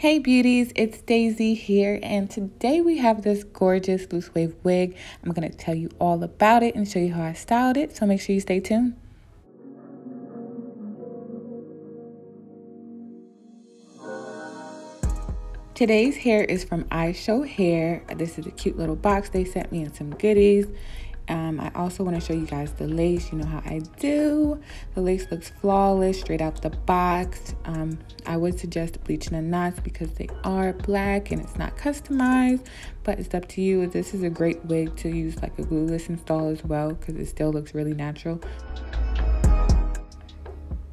Hey beauties, it's Daisy here, and today we have this gorgeous loose wave wig. I'm going to tell you all about it and show you how I styled it, so make sure you stay tuned. Today's hair is from Ishow hair. This is a cute little box they sent me and some goodies. I also want to show you guys the lace. You know how I do. The lace looks flawless straight out the box. I would suggest bleaching the knots because they are black and it's not customized, but it's up to you. This is a great wig to use like a glueless install as well because it still looks really natural.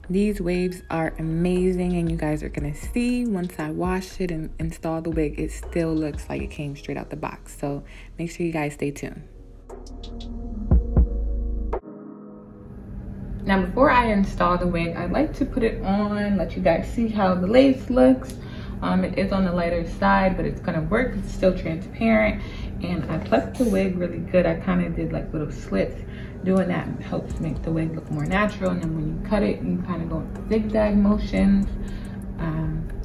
These waves are amazing, and you guys are gonna see once I wash it and install the wig, it still looks like it came straight out the box. So make sure you guys stay tuned. Now, before I install the wig, I like to put it on, let you guys see how the lace looks. It is on the lighter side, but it's gonna work. It's still transparent, and I plucked the wig really good. I kind of did like little slits. Doing that helps make the wig look more natural, and then when you cut it, you kind of go in zigzag motions.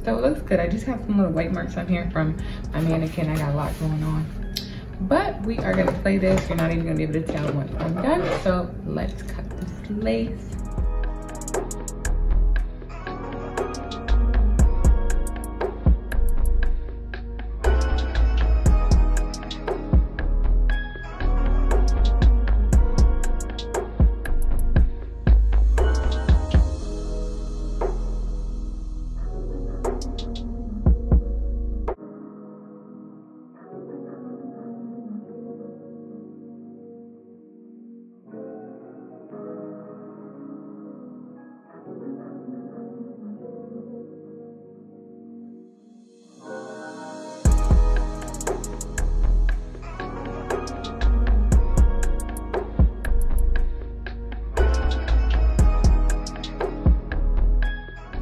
So it looks good. I just have some little white marks on here from my mannequin. I got a lot going on. But we are gonna play this. You're not even gonna be able to tell once I'm done. So let's cut this lace.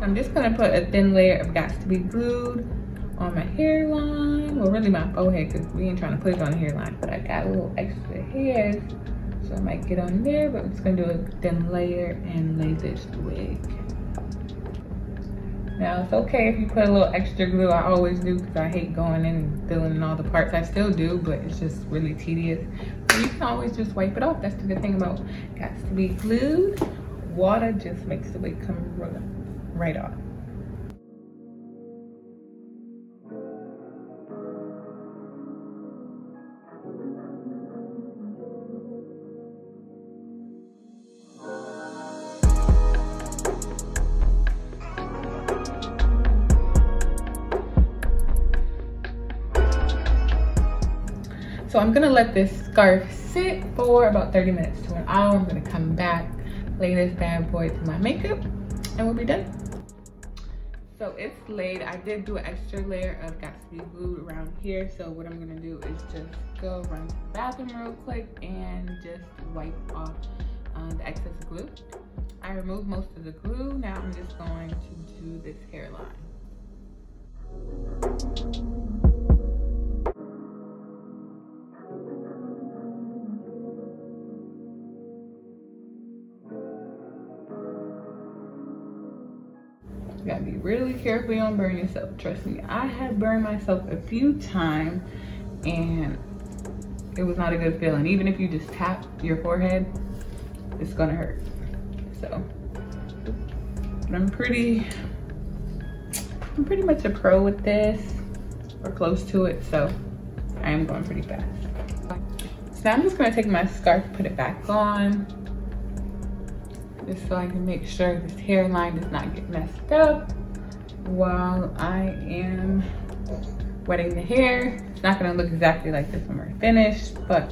I'm just gonna put a thin layer of Got to Be Glued on my hairline. Well, really my forehead, because we ain't trying to put it on the hairline, but I got a little extra hairs, so I might get on there, but I'm just gonna do a thin layer and lay this wig. Now, it's okay if you put a little extra glue. I always do, because I hate going in and filling in all the parts. I still do, but it's just really tedious. But you can always just wipe it off. That's the good thing about Got to Be Glued. Water just makes the wig come right off. So I'm gonna let this scarf sit for about 30 minutes to an hour. I'm gonna come back, lay this bad boy to my makeup, and we'll be done. So it's laid. I did do an extra layer of Got to Be Glued around here. So what I'm gonna do is just go run to the bathroom real quick and just wipe off the excess glue. I removed most of the glue. Now I'm just going to do this hairline. You gotta be really careful you don't burn yourself. Trust me, I have burned myself a few times and it was not a good feeling. Even if you just tap your forehead, it's gonna hurt. So, but I'm pretty much a pro with this, or close to it, so I am going pretty fast. So now I'm just gonna take my scarf, put it back on, just so I can make sure this hairline does not get messed up while I am wetting the hair. It's not gonna look exactly like this when we're finished, but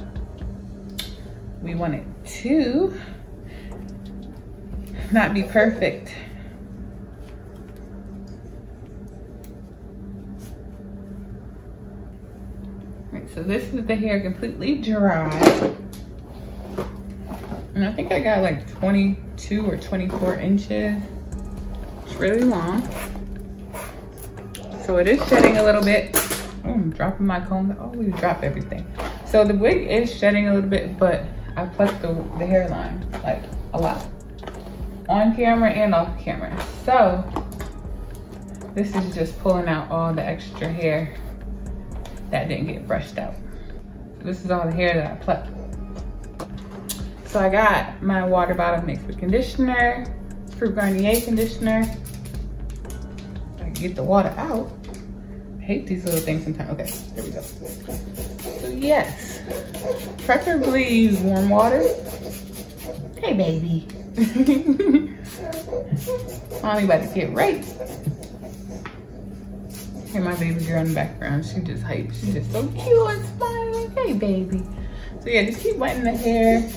we want it to not be perfect. All right, so this is the hair completely dry. And I think I got like 22 or 24 inches. It's really long. So it is shedding a little bit. Oh, I'm dropping my comb. I always drop everything. So the wig is shedding a little bit, but I plucked the hairline like a lot. On camera and off camera. So This is just pulling out all the extra hair that didn't get brushed out. This is all the hair that I plucked. So I got my water bottle mixed with conditioner, Fruit Garnier conditioner. I can get the water out. I hate these little things sometimes. Okay, there we go. So yes, preferably use warm water. Hey baby. Mommy about to get right. Hear my baby girl in the background. She just hype. She's just so cute and smiling. Hey baby. So yeah, just keep wetting the hair.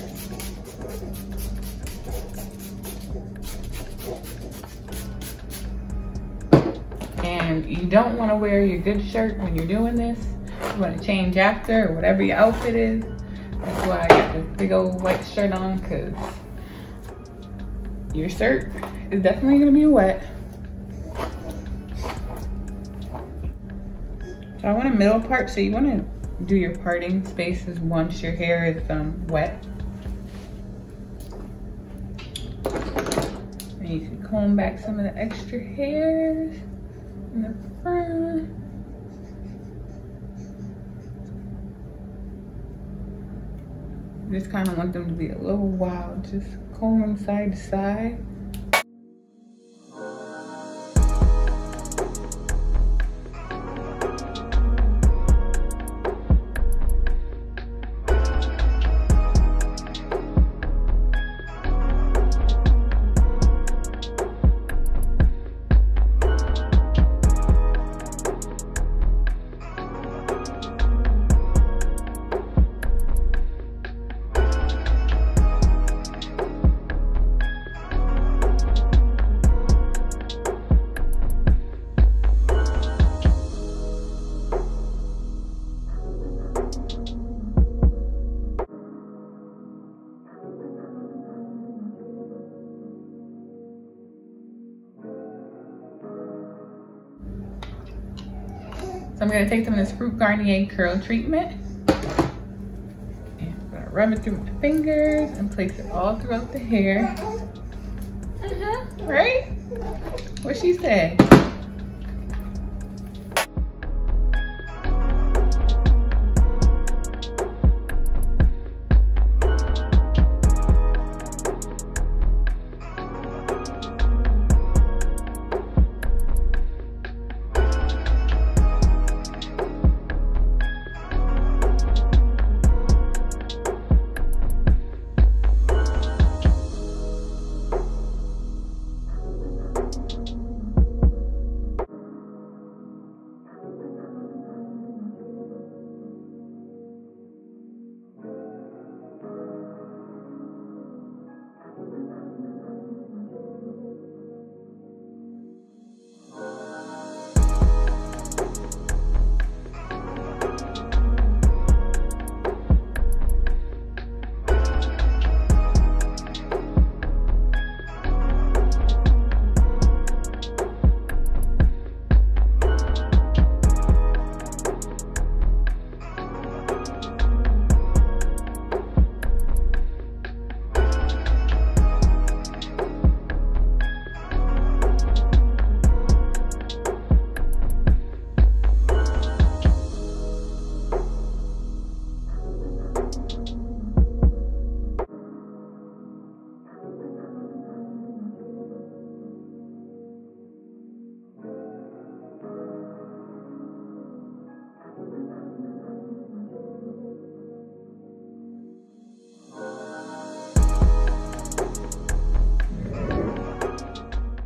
And you don't want to wear your good shirt when you're doing this. You want to change after, or whatever your outfit is. That's why I got this big old white shirt on, because your shirt is definitely going to be wet. So I want a middle part, so you want to do your parting spaces once your hair is wet. And you can comb back some of the extra hairs in the front. Just kind of want them to be a little wild. Just comb them side to side. So I'm gonna take some of this Fruit Garnier curl treatment. And I'm gonna rub it through my fingers and place it all throughout the hair. Right? What she say?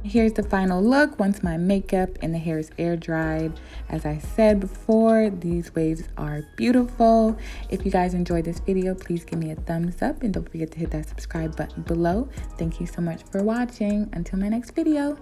Here's the final look once my makeup and the hair is air dried. As I said before, these waves are beautiful. If you guys enjoyed this video, please give me a thumbs up and don't forget to hit that subscribe button below. Thank you so much for watching. Until my next video.